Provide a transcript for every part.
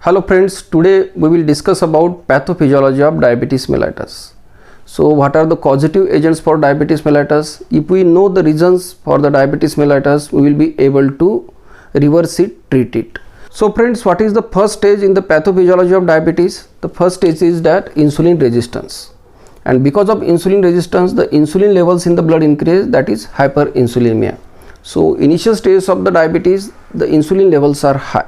Hello friends, today we will discuss about pathophysiology of diabetes mellitus. So what are the causative agents for diabetes mellitus? If we know the reasons for the diabetes mellitus, we will be able to reverse it, treat it. So friends, what is the first stage in the pathophysiology of diabetes? The first stage is that insulin resistance. And because of insulin resistance, the insulin levels in the blood increase, that is hyperinsulinemia. So initial stages of the diabetes, the insulin levels are high.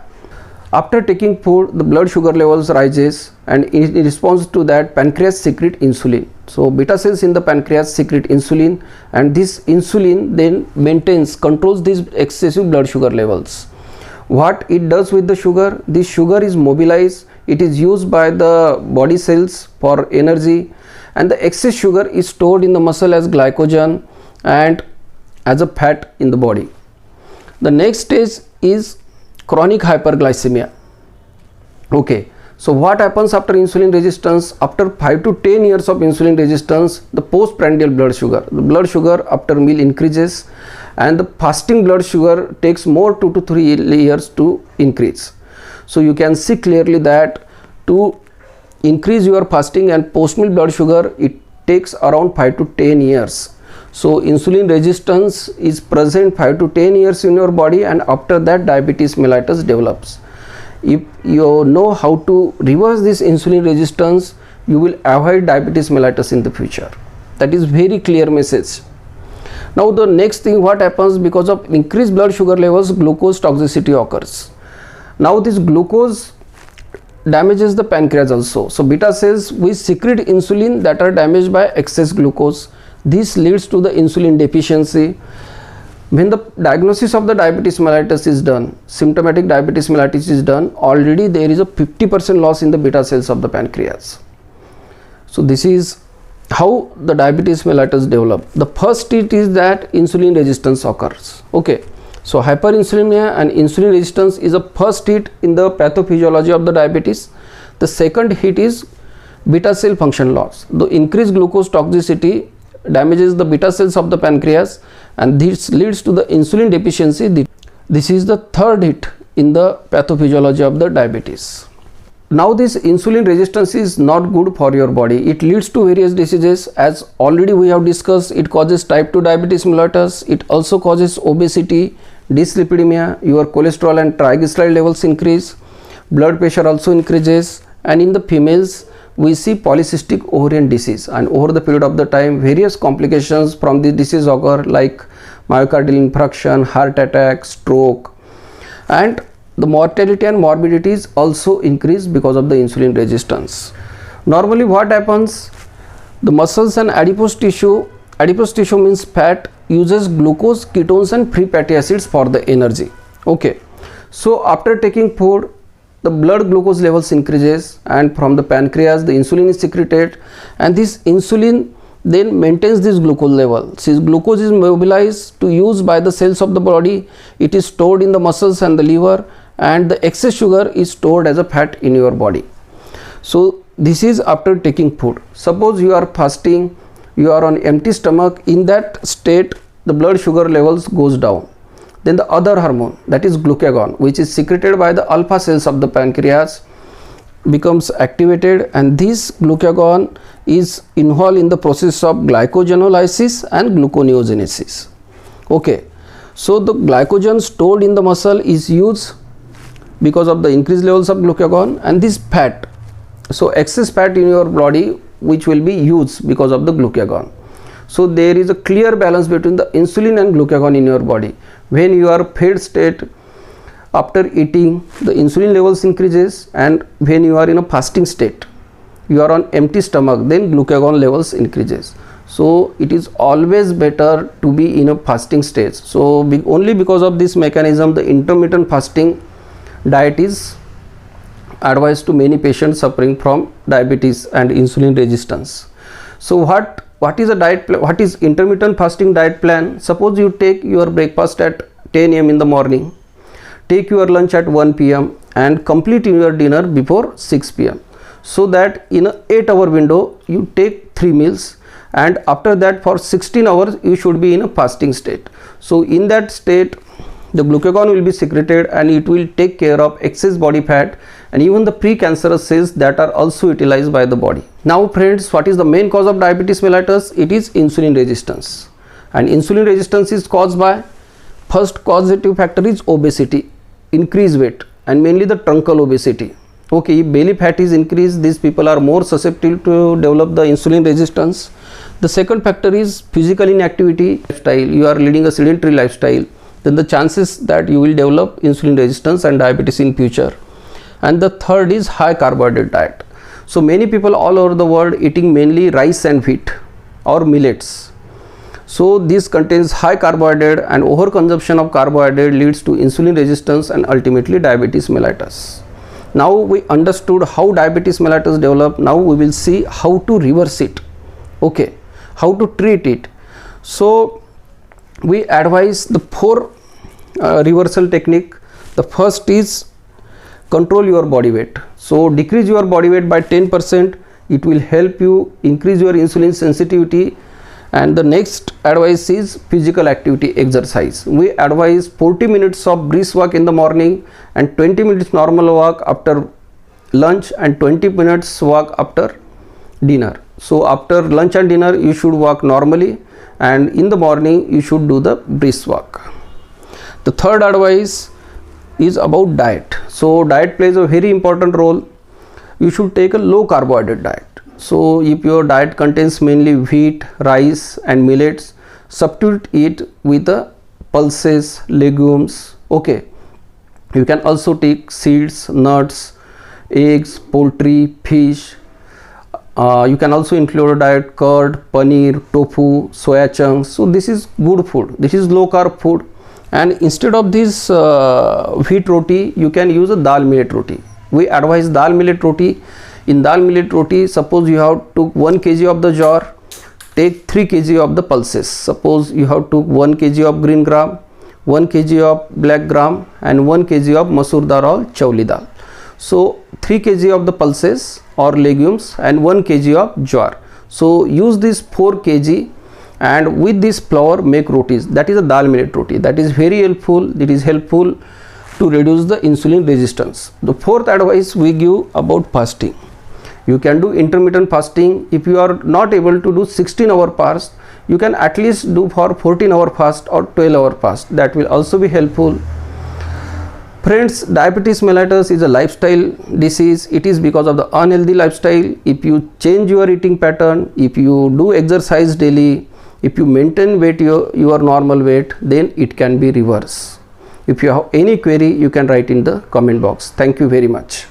After taking food, the blood sugar levels rises, and in response to that, pancreas secrete insulin. So beta cells in the pancreas secrete insulin, and this insulin then controls these excessive blood sugar levels. What it does with the sugar? This sugar is mobilized, it is used by the body cells for energy, and the excess sugar is stored in the muscle as glycogen and as a fat in the body. The next stage is chronic hyperglycemia. Okay, so what happens after insulin resistance? After 5 to 10 years of insulin resistance, the postprandial blood sugar after meal increases, and the fasting blood sugar takes more 2 to 3 years to increase. So you can see clearly that to increase your fasting and post meal blood sugar, it takes around 5 to 10 years. So insulin resistance is present 5 to 10 years in your body, and after that diabetes mellitus develops. If you know how to reverse this insulin resistance, you will avoid diabetes mellitus in the future. That is very clear message. Now the next thing, what happens because of increased blood sugar levels, glucose toxicity occurs. Now this glucose damages the pancreas also. So beta cells which secrete insulin that are damaged by excess glucose. This leads to the insulin deficiency. When the diagnosis of the diabetes mellitus is done, symptomatic diabetes mellitus is done, already there is a 50% loss in the beta cells of the pancreas. So this is how the diabetes mellitus develop. The first hit is that insulin resistance occurs. Okay, so hyperinsulinemia and insulin resistance is a first hit in the pathophysiology of the diabetes. The second hit is beta cell function loss. The increased glucose toxicity damages the beta cells of the pancreas, and this leads to the insulin deficiency. This is the third hit in the pathophysiology of the diabetes. Now this insulin resistance is not good for your body. It leads to various diseases, as already we have discussed. It causes type 2 diabetes mellitus. It also causes obesity, dyslipidemia, your cholesterol and triglyceride levels increase, blood pressure also increases, and in the females we see polycystic ovarian disease, and over the period of the time various complications from this disease occur, like myocardial infarction, heart attack, stroke, and the mortality and morbidities also increase because of the insulin resistance. Normally what happens, the muscles and adipose tissue means fat, uses glucose, ketones and free fatty acids for the energy. Okay, so after taking food, the blood glucose levels increases, and from the pancreas the insulin is secreted, and this insulin then maintains this glucose level. Since glucose is mobilized to use by the cells of the body, it is stored in the muscles and the liver, and the excess sugar is stored as a fat in your body. So this is after taking food. Suppose you are fasting, you are on empty stomach, in that state the blood sugar levels goes down. Then the other hormone, that is glucagon, which is secreted by the alpha cells of the pancreas, becomes activated, and this glucagon is involved in the process of glycogenolysis and gluconeogenesis. Okay, so the glycogen stored in the muscle is used because of the increased levels of glucagon, and this fat, so excess fat in your body which will be used because of the glucagon. So there is a clear balance between the insulin and glucagon in your body. When you are fed state, after eating the insulin levels increases, and when you are in a fasting state, you are on empty stomach, then glucagon levels increases. So it is always better to be in a fasting state. So only because of this mechanism, the intermittent fasting diet is advised to many patients suffering from diabetes and insulin resistance. So what is a diet plan? What is intermittent fasting diet plan? Suppose you take your breakfast at 10 am in the morning, take your lunch at 1 pm and complete your dinner before 6 pm, so that in a 8-hour window you take 3 meals, and after that for 16 hours you should be in a fasting state. So in that state the glucagon will be secreted and it will take care of excess body fat and even the precancerous cells that are also utilized by the body. Now friends, what is the main cause of diabetes mellitus? It is insulin resistance, and insulin resistance is caused by, first causative factor is obesity, increased weight, and mainly the truncal obesity. Okay, if belly fat is increased, these people are more susceptible to develop the insulin resistance. The second factor is physical inactivity lifestyle. You are leading a sedentary lifestyle, then the chances that you will develop insulin resistance and diabetes in future. And the third is high carbohydrate diet. So many people all over the world eating mainly rice and wheat or millets. So this contains high carbohydrate, and overconsumption of carbohydrate leads to insulin resistance and ultimately diabetes mellitus. Now we understood how diabetes mellitus develop. Now we will see how to reverse it. Okay, how to treat it. So we advise the 4 reversal technique. The first is control your body weight. So decrease your body weight by 10%. It will help you increase your insulin sensitivity. And the next advice is physical activity, exercise. We advise 40 minutes of brisk walk in the morning and 20 minutes normal walk after lunch and 20 minutes walk after dinner. So after lunch and dinner you should walk normally, and in the morning you should do the brisk walk. The third advice is about diet. So diet plays a very important role. You should take a low carbohydrate diet. So if your diet contains mainly wheat, rice and millets, substitute it with the pulses, legumes. Okay, you can also take seeds, nuts, eggs, poultry, fish. You can also include diet curd, paneer, tofu, soya chunks. So this is good food. This is low carb food. And instead of this wheat roti, you can use a dal millet roti. We advise dal millet roti. In dal millet roti, suppose you have took 1 kg of the jowar, take 3 kg of the pulses. Suppose you have took 1 kg of green gram, 1 kg of black gram and 1 kg of masoor dal or chawli dal. So 3 kg of the pulses or legumes and 1 kg of jowar. So use this 4 kg and with this flour make rotis. That is a dal millet roti. That is very helpful. It is helpful to reduce the insulin resistance. The fourth advice we give about fasting. You can do intermittent fasting. If you are not able to do 16-hour fast, you can at least do for 14-hour fast or 12-hour fast. That will also be helpful. Friends, diabetes mellitus is a lifestyle disease. It is because of the unhealthy lifestyle. If you change your eating pattern, if you do exercise daily, if you maintain weight your normal weight, then it can be reversed. If you have any query, you can write in the comment box. Thank you very much.